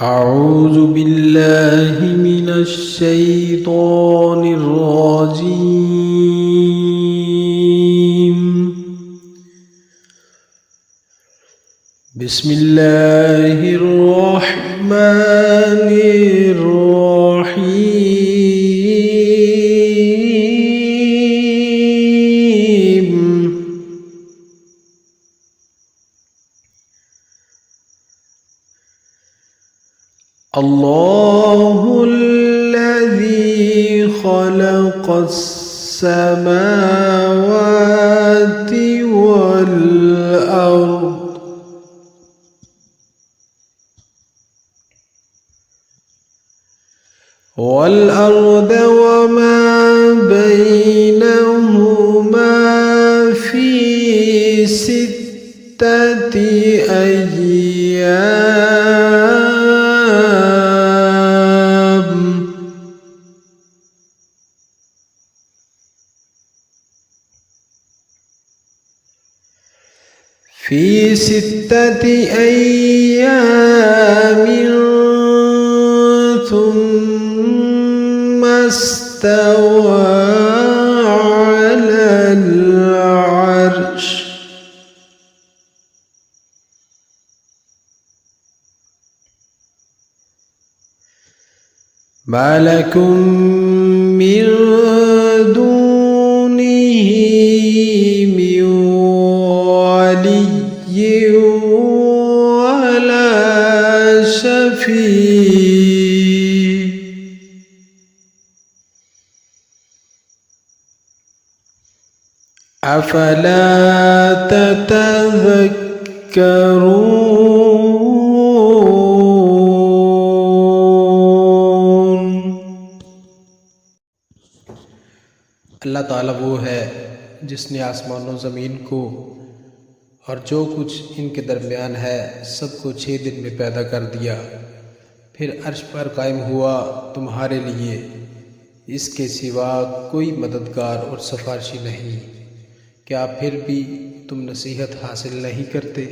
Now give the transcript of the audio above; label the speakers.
Speaker 1: أعوذ بالله من الشيطان الرجيم. بسم الله الرحمن الرحيم. الله الذي خلق السماوات والأرض وما بينهما في 6 أيام ثم استوى على العرش. ما لكم من دونه من ولي ولا شفيع أفلا تتذكرون। अल्लाह ताला वो है जिसने आसमानों ज़मीन को और जो कुछ इनके दरमियान है सबको 6 दिन में पैदा कर दिया, फिर अर्श पर कायम हुआ तुम्हारे लिए इसके सिवा कोई मददगार और सिफारिशी नहीं। क्या फिर भी तुम नसीहत हासिल नहीं करते?